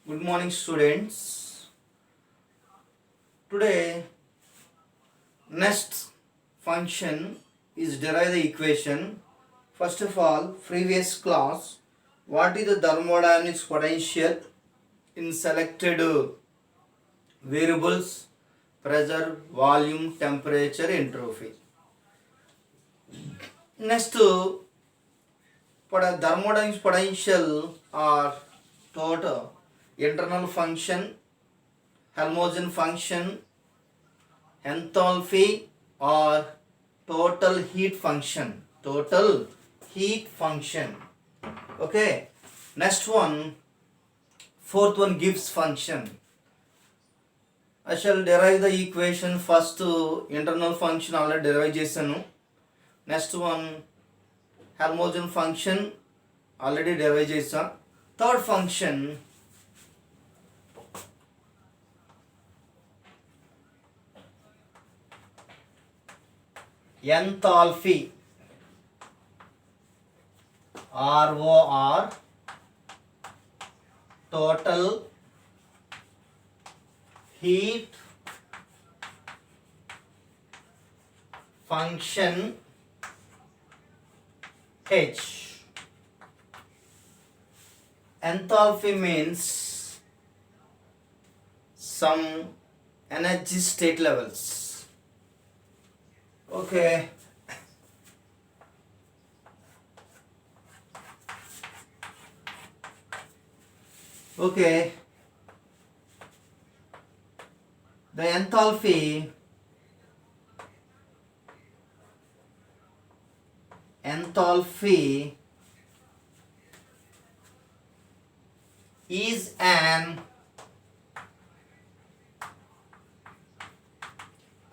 Good morning, students. Today, next function is derive the equation. First of all, previous class, what is the thermodynamics potential in selected variables, pressure, volume, temperature, entropy. Next, thermodynamics potential are total internal function, Helmholtz function, enthalpy or total heat function. Okay, next one, fourth one, Gibbs function. I shall derive the equation. First internal function already derive chesanu. Next one, Helmholtz function already derive chesa. Third function, enthalpy, ROR, total heat function H. Enthalpy means some energy state levels. Okay. Okay. The enthalpy is an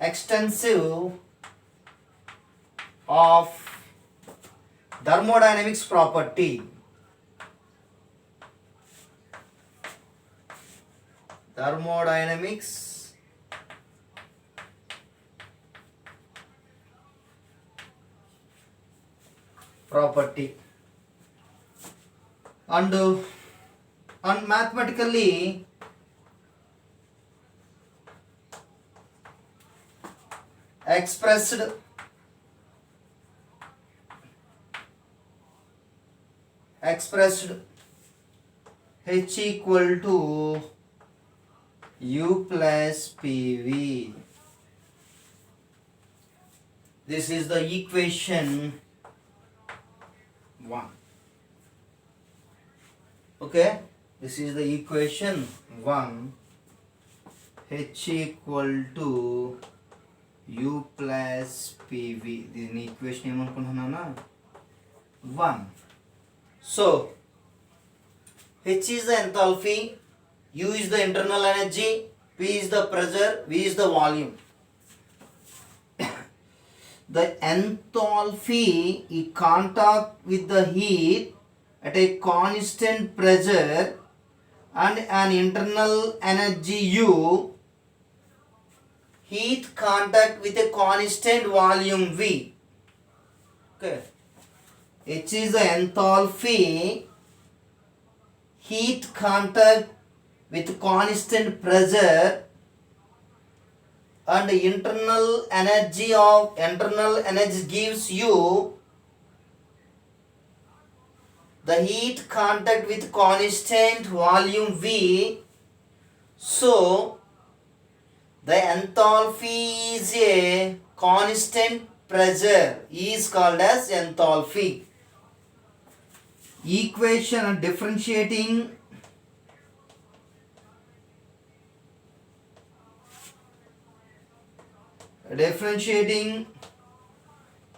extensive of thermodynamics property. Thermodynamics property and mathematically expressed H equal to U plus PV. This is the equation 1. Okay, this is the equation 1. H equal to U plus PV. This is equation 1. So H is the enthalpy, U is the internal energy, P is the pressure, V is the volume. The enthalpy in contact with the heat at a constant pressure and an internal energy U, heat contact with a constant volume V. Okay. H is the enthalpy, heat contact with constant pressure and internal energy gives you the heat contact with constant volume V. So the enthalpy is a constant pressure, is called as enthalpy. Equation differentiating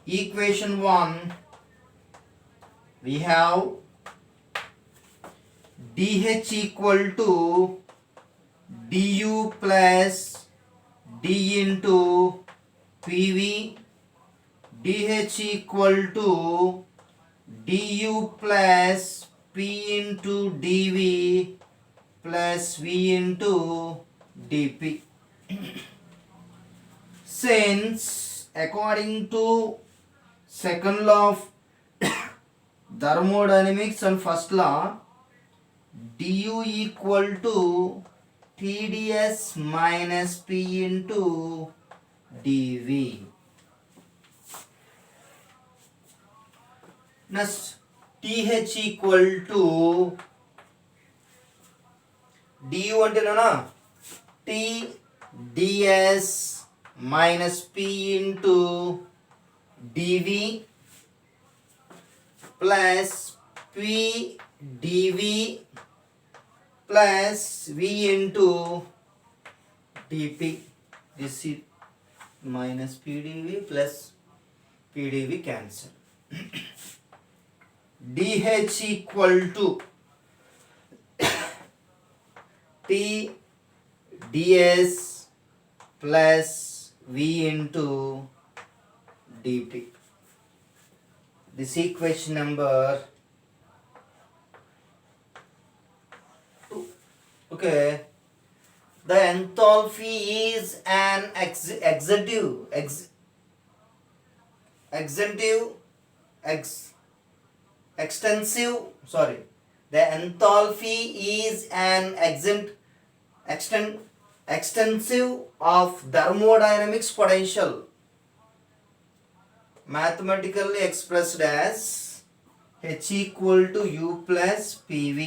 equation 1, we have dH equal to du plus d into PV, dH equal to du plus P into dV plus V into dP. Since according to second law of thermodynamics and first law, du equal to TdS minus P into dV. Next, TH equal to du అంటే నా T ds minus P into dV plus P dV plus V into dP. This is minus P dV plus P dV cancel. dH equal to T ds plus V into dP. This equation number 2. Okay. The enthalpy is an the enthalpy is an extensive of thermodynamics potential, mathematically expressed as H equal to U plus PV.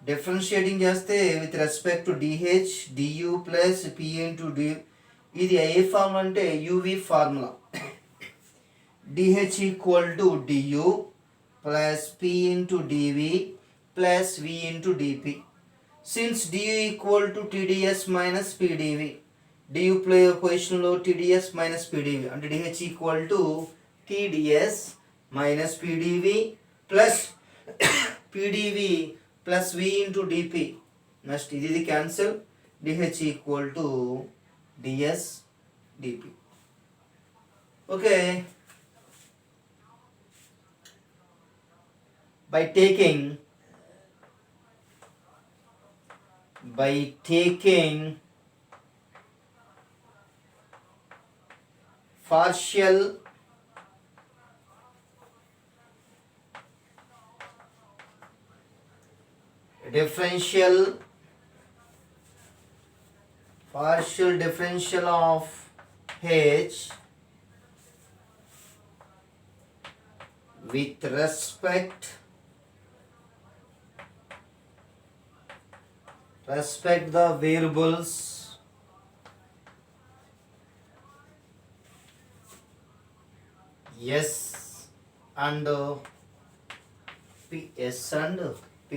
Differentiating చేస్తే with respect to DH du plus P into d. ఇది ఏ formula అంటే UV formula. DH equal to du plus P into dV plus V into dP. Since du equal to TdS minus PdV, du play position లో TdS minus PdV అంటే DH equal to TdS minus PdV plus PdV plus V into dP. Next ఇది cancel, DH equal to ds dP. Okay. By taking partial differential of H with respect the variables S and P.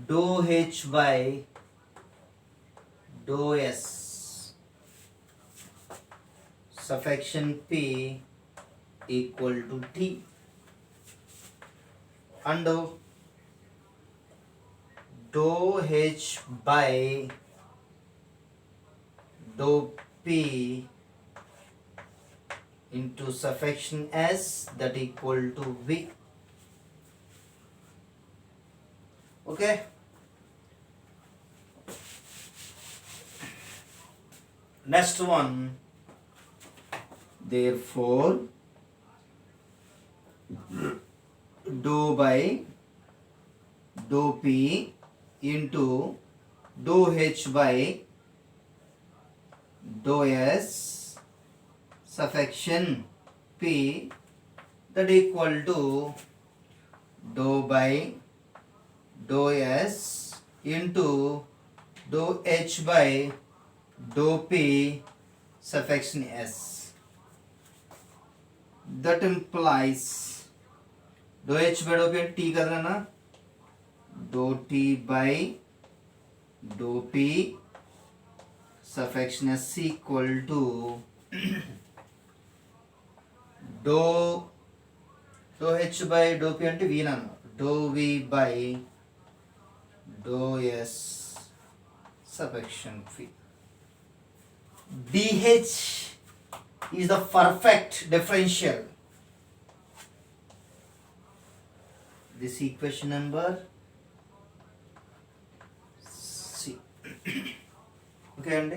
Dou H by dou S suffixation P equal to T and dou H by dou P into suffixation S that equal to V. Okay. Next one, therefore dou by dou P into dou H by dou S suffixation P that equal to dou by dou S into dou H by dou P suffixation S. That implies dou H by dou P T కదా నా dou T by dou P suffixation S equal to dou H by dou P అంటే V నాన్న dou V by dou S suffixation V. DH is the perfect differential. This equation number C. Okay, and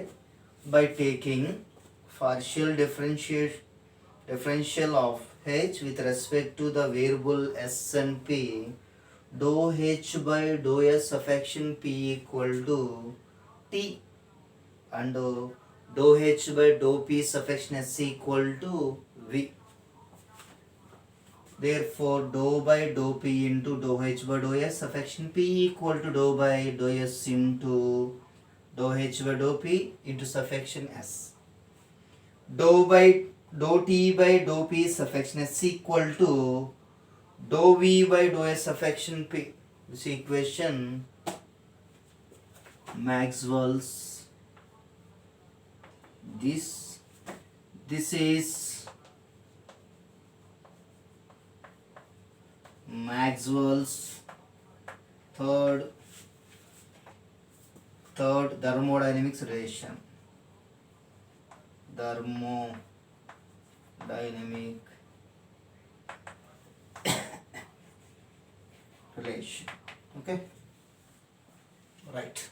by taking partial differential of H with respect to the variable S and P, dou H by dou S affection P equal to T, and dou H by dou P affection S equal to V. Therefore, dou by dou P into dou H by dou S affection P equal to dou by dou S into dou H by dou P into suffixation S. Dou by dou T by dou P suffixation S equal to dou V by dou S suffixation P. This equation Maxwell's. This is Maxwell's third thermodynamics relation. Thermodynamic relation. Okay, right.